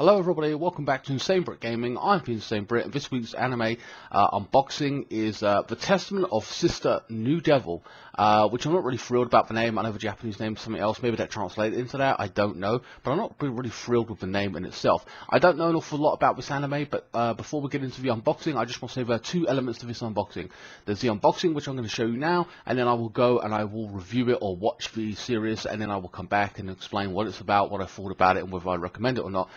Hello everybody, welcome back to INSANEBRIT Gaming. I'm INSANEBRIT, and this week's anime unboxing is The Testament of Sister New Devil, which I'm not really thrilled about the name. I know the Japanese name is something else, maybe that translated into that, I don't know, but I'm not really thrilled with the name in itself. I don't know an awful lot about this anime, but before we get into the unboxing, I just want to say there are two elements to this unboxing. There's the unboxing, which I'm going to show you now, and then I will go and I will review it or watch the series, and then I will come back and explain what it's about, what I thought about it, and whether I recommend it or not.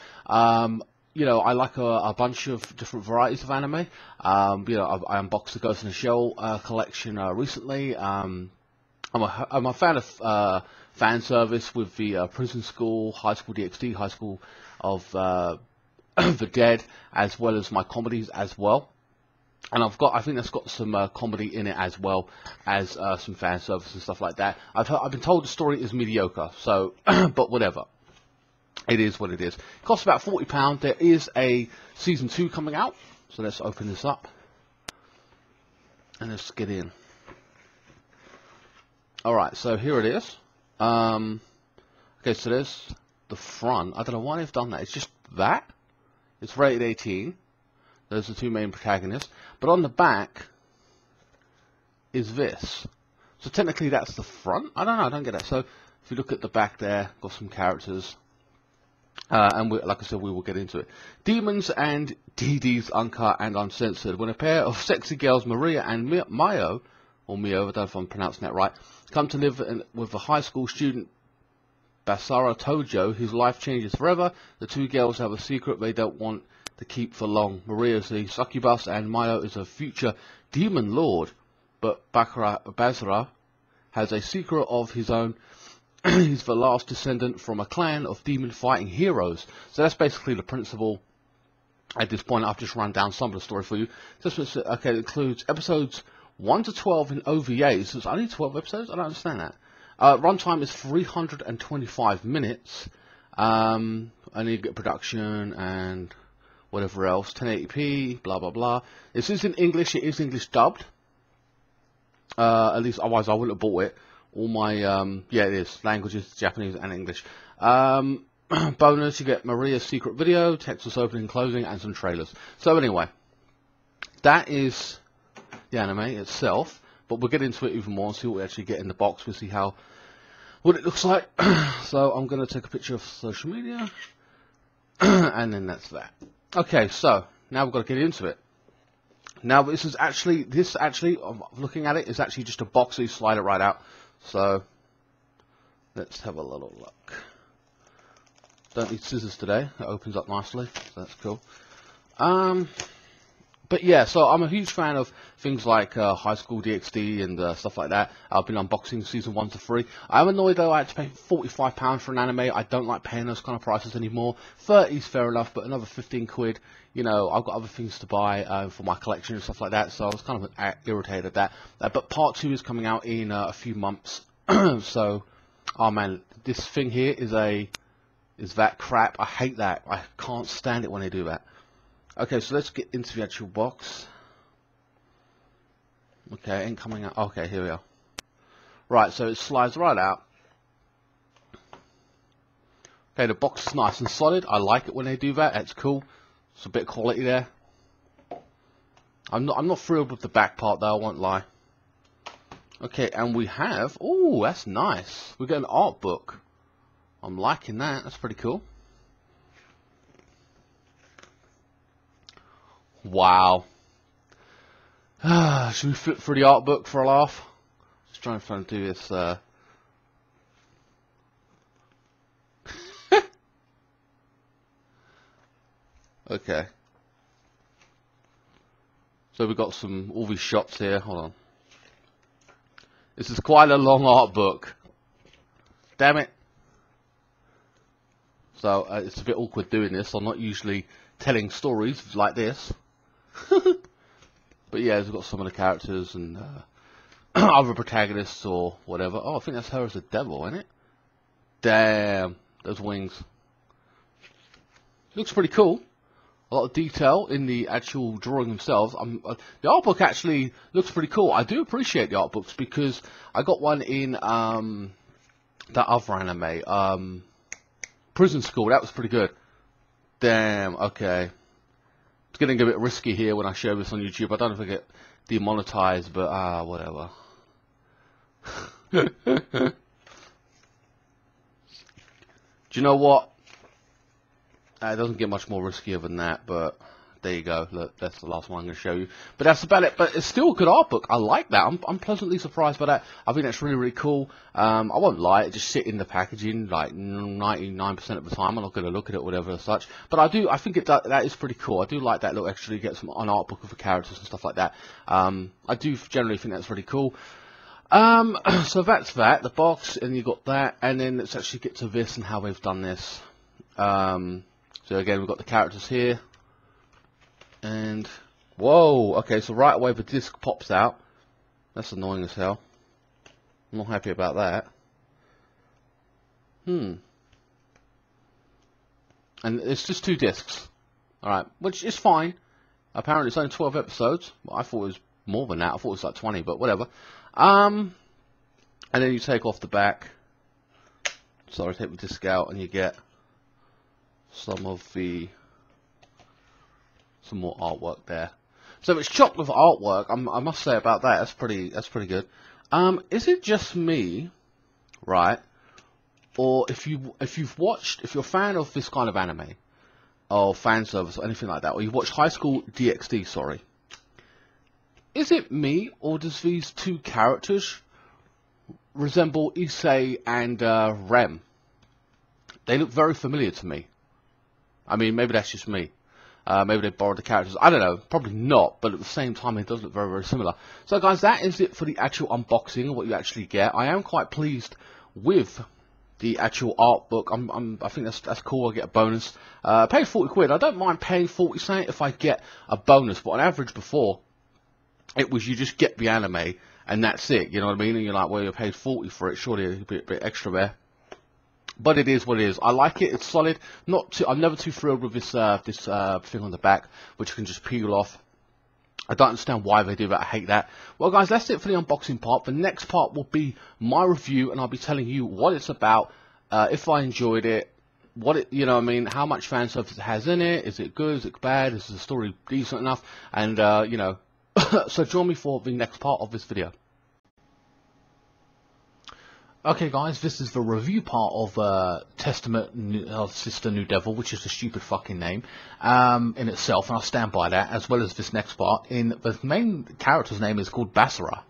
You know, I like a bunch of different varieties of anime. You know, I unboxed the Ghost in the Shell collection recently. I'm a fan of fan service with the Prison School, High School DxD, High School of the Dead, as well as my comedies as well. And I think that's got some comedy in it as well as some fan service and stuff like that. I've been told the story is mediocre, so but whatever. It is what it is. It costs about £40. There is a season 2 coming out, so let's open this up and let's get in. Alright, so here it is. Okay, so there's the front. I don't know why they've done that. It's just that. It's rated 18. Those are the two main protagonists. But on the back is this. So technically that's the front. I don't know, I don't get that. So if you look at the back there, got some characters. And like I said, we will get into it. Demons and DDs Uncut and Uncensored. When a pair of sexy girls, Maria and Mio, or Mio, I don't know if I'm pronouncing that right, come to live with a high school student, Basara Tojo, whose life changes forever. The two girls have a secret they don't want to keep for long. Maria is a succubus and Mio is a future demon lord. But Basara has a secret of his own. He's the last descendant from a clan of demon-fighting heroes. So that's basically the principle. At this point, I've just run down some of the story for you. Okay, it includes episodes 1 to 12 in OVAs. So it's only 12 episodes? I don't understand that. Runtime is 325 minutes. I need to get production and whatever else. 1080p, blah, blah, blah. This is in English. It is English dubbed. At least, otherwise I wouldn't have bought it. All my, yeah, it is. Languages, Japanese and English. Bonus, you get Maria's secret video, Texas opening, closing, and some trailers. So anyway, that is the anime itself. But we'll get into it even more and see what we actually get in the box. We'll see what it looks like. So I'm going to take a picture of social media. And then that's that. Okay, so now we've got to get into it. Now this actually, I'm looking at it, is actually just a box, so you slide it right out. So, let's have a little look. Don't need scissors today. It opens up nicely, so that's cool. But yeah, so I'm a huge fan of things like High School DxD and stuff like that. I've been unboxing season 1 to 3. I'm annoyed though I had to pay £45 for an anime. I don't like paying those kind of prices anymore. 30 is fair enough, but another 15 quid. You know, I've got other things to buy for my collection and stuff like that, so I was kind of irritated at that. But part 2 is coming out in a few months. So, oh man, this thing here is that crap. I hate that. I can't stand it when they do that. Okay, so let's get into the actual box. Okay, ain't coming out. Okay, here we are. Right, so it slides right out. Okay, the box is nice and solid. I like it when they do that. That's cool. It's a bit of quality there. I'm not thrilled with the back part though, I won't lie. Okay, and we have, oh, that's nice. We got an art book. I'm liking that. That's pretty cool. Wow. Should we flip through the art book for a laugh? Just trying to do this. Okay. So we've got all these shots here. Hold on. This is quite a long art book. Damn it. So it's a bit awkward doing this. I'm not usually telling stories like this. But yeah, we've got some of the characters and other protagonists or whatever. Oh, I think that's her as a devil, isn't it? Damn, those wings. Looks pretty cool. A lot of detail in the actual drawing themselves. The art book actually looks pretty cool. I do appreciate the art books because I got one in that other anime, Prison School. That was pretty good. Damn, okay. It's getting a bit risky here when I share this on YouTube. I don't know if I get demonetized, but whatever. Do you know what? It doesn't get much more riskier than that, but there you go. Look, that's the last one I'm going to show you. But that's about it. But it's still a good art book. I like that. I'm pleasantly surprised by that. I think that's really, really cool. I won't lie. It just sit in the packaging like 99% of the time. I'm not going to look at it or whatever as such. But I think that is pretty cool. I do like that little extra. You get an art book of the characters and stuff like that. I do generally think that's really cool. So that's that. The box, and you got that. And then let's actually get to this and how they've done this. So again, we've got the characters here. And, whoa, okay, so right away the disc pops out. That's annoying as hell. I'm not happy about that. And it's just 2 discs. Alright, which is fine. Apparently it's only 12 episodes. Well, I thought it was more than that. I thought it was like 20, but whatever. And then you take off the back. Sorry, take the disc out and you get some more artwork there. So it's chocked with artwork. I must say about that. That's pretty good. Is it just me, right? Or if you're a fan of this kind of anime, or fan service or anything like that, or you've watched High School DxD, sorry. Is it me, or does these 2 characters resemble Issei and Rem? They look very familiar to me. I mean, maybe that's just me. Maybe they borrowed the characters. I don't know. Probably not. But at the same time, it does look very, very similar. So, guys, that is it for the actual unboxing of what you actually get. I am quite pleased with the actual art book. I think that's cool. I get a bonus. Paid 40 quid. I don't mind paying 40 cents if I get a bonus. But on average, before, it was you just get the anime and that's it. You know what I mean? And you're like, well, you paid 40 for it. Surely a bit extra there. But it is what it is. I like it. It's solid. I'm never too thrilled with this thing on the back, which you can just peel off. I don't understand why they do that. I hate that. Well, guys, that's it for the unboxing part. The next part will be my review, and I'll be telling you what it's about, if I enjoyed it, you know what I mean, how much fan service it has in it. Is it good? Is it bad? Is the story decent enough? And, you know, so join me for the next part of this video. Okay guys, this is the review part of Testament of Sister New Devil, which is a stupid fucking name in itself, and I'll stand by that, as well as this next part. The main character's name is called Basara,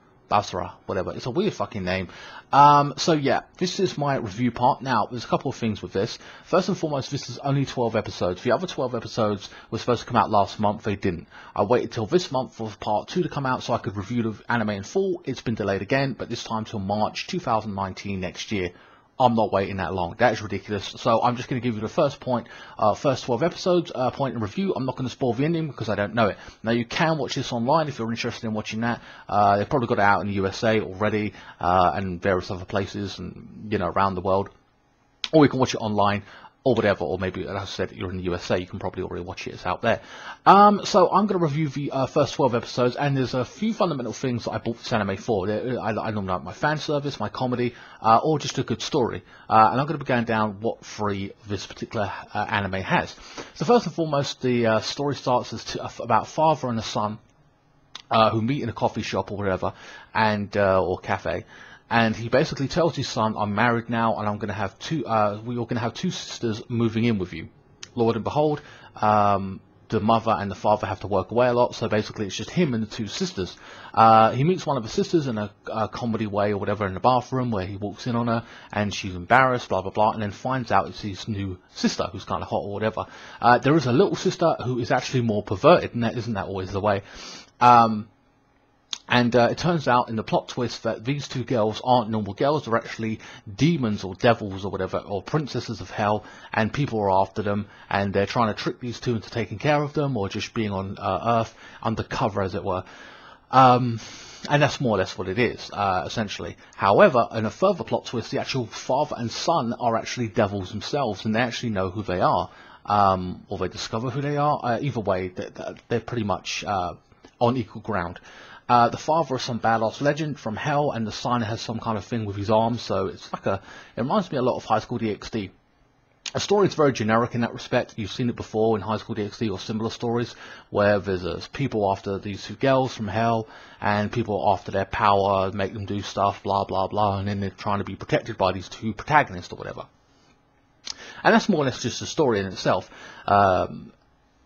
whatever. It's a weird fucking name. So yeah, this is my review part. Now, there's a couple of things with this. First and foremost, this is only 12 episodes. The other 12 episodes were supposed to come out last month. They didn't. I waited till this month for part 2 to come out so I could review the anime in full. It's been delayed again, but this time till March 2019 next year. I'm not waiting that long. That is ridiculous. So I'm just going to give you the first 12 episodes, point and review. I'm not going to spoil the ending because I don't know it. Now, you can watch this online if you're interested in watching that. They've probably got it out in the USA already, and various other places, and, you know, around the world. Or you can watch it online, or whatever, or maybe, as I said, you're in the USA, you can probably already watch it, it's out there. So I'm going to review the first 12 episodes, and there's a few fundamental things that I bought this anime for. I normally like my fan service, my comedy, or just a good story. And I'm going to be going down what 3 this particular anime has. So first and foremost, the story starts as about a father and a son who meet in a coffee shop or whatever, and or cafe. And he basically tells his son, I'm married now, and I'm going to have we're going to have 2 sisters moving in with you. Lord and behold, the mother and the father have to work away a lot, so basically it's just him and the 2 sisters. He meets one of the sisters in a comedy way or whatever in the bathroom, where he walks in on her, and she's embarrassed, blah, blah, blah, and then finds out it's his new sister, who's kind of hot or whatever. There is a little sister who is actually more perverted, and isn't that always the way? And it turns out in the plot twist that these 2 girls aren't normal girls. They're actually demons or devils or whatever, or princesses of hell, and people are after them, and they're trying to trick these 2 into taking care of them, or just being on Earth undercover, as it were. And that's more or less what it is, essentially. However, in a further plot twist, the actual father and son are actually devils themselves, and they actually know who they are, or they discover who they are. Either way, they're pretty much on equal ground. The father is some badass legend from hell, and the son has some kind of thing with his arms, so it's like it reminds me a lot of High School DxD. The story is very generic in that respect. You've seen it before in High School DxD or similar stories, where there's people after these two girls from hell, and people after their power, make them do stuff, blah blah blah, and then they're trying to be protected by these two protagonists or whatever. And that's more or less just the story in itself.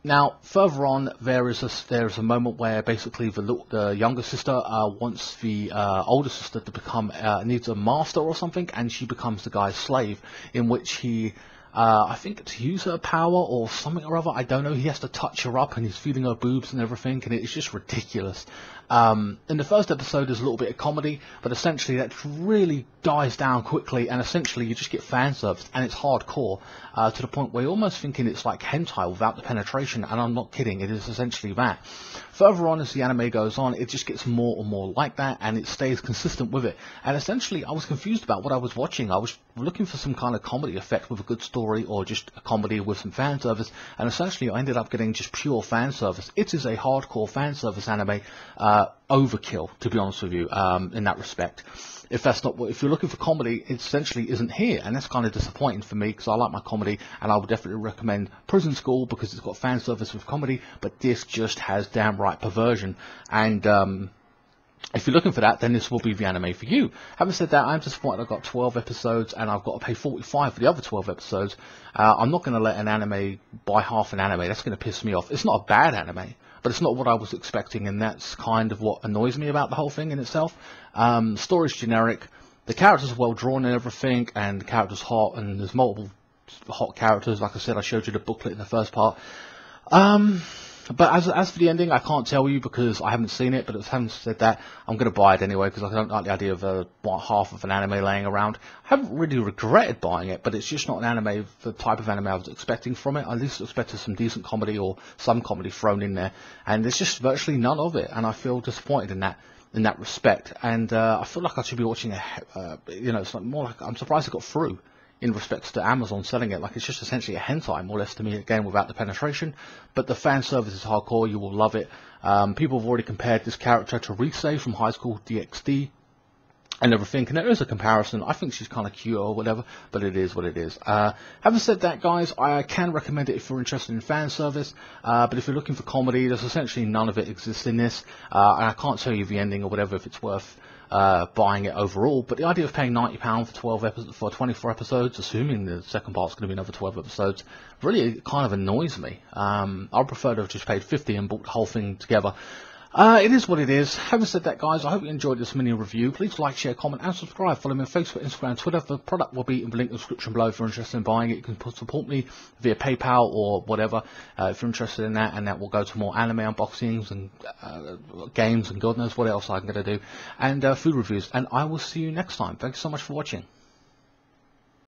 Now, further on, there is a moment where basically the younger sister wants the older sister to become needs a master or something, and she becomes the guy's slave, in which he. I think to use her power or something or other, I don't know, he has to touch her up and he's feeling her boobs and everything, and it's just ridiculous. In the first episode there's a little bit of comedy, but essentially that really dies down quickly, and essentially you just get fan service, and it's hardcore to the point where you're almost thinking it's like hentai without the penetration, and I'm not kidding, it is essentially that. Further on as the anime goes on, it just gets more and more like that, and it stays consistent with it. And essentially I was confused about what I was watching. I was looking for some kind of comedy effect with a good story, or just a comedy with some fan service, and essentially I ended up getting just pure fan service. It is a hardcore fan service anime, overkill, to be honest with you, in that respect. If you're looking for comedy, it essentially isn't here, and that's kind of disappointing for me, because I like my comedy, and I would definitely recommend Prison School because it's got fan service with comedy, but this just has damn right perversion, and if you're looking for that, then this will be the anime for you. Having said that, I'm disappointed I've got 12 episodes and I've got to pay $45 for the other 12 episodes. I'm not going to let an anime buy half an anime. That's going to piss me off. It's not a bad anime, but it's not what I was expecting, and that's kind of what annoys me about the whole thing in itself. Story's generic. The characters are well drawn and everything, and the character's hot, and there's multiple hot characters. Like I said, I showed you the booklet in the first part. But as for the ending, I can't tell you because I haven't seen it, but having said that, I'm going to buy it anyway because I don't like the idea of half of an anime laying around. I haven't really regretted buying it, but it's just not an anime, the type of anime I was expecting from it. I at least expected some decent comedy or some comedy thrown in there, and there's just virtually none of it, and I feel disappointed in that respect. And I feel like I should be watching it's like more like I'm surprised it got through. In respects to Amazon selling it, like it's just essentially a hentai, more or less, to me, again, without the penetration. But the fan service is hardcore, you will love it. People have already compared this character to Rise from High School DxD and everything, and there is a comparison. I think she's kind of cute or whatever, but it is what it is. Having said that, guys, I can recommend it if you're interested in fan service, but if you're looking for comedy, there's essentially none of it exists in this, and I can't tell you the ending or whatever if it's worth buying it overall, but the idea of paying £90 for 24 episodes, assuming the second part's going to be another 12 episodes, really kind of annoys me. I'd prefer to have just paid $50 and bought the whole thing together. It is what it is. Having said that, guys, I hope you enjoyed this mini review. Please like, share, comment, and subscribe. Follow me on Facebook, Instagram, Twitter. The product will be in the link in the description below if you're interested in buying it. You can support me via PayPal or whatever if you're interested in that, and that will go to more anime unboxings and games and God knows what else I'm going to do, and food reviews. And I will see you next time. Thanks so much for watching.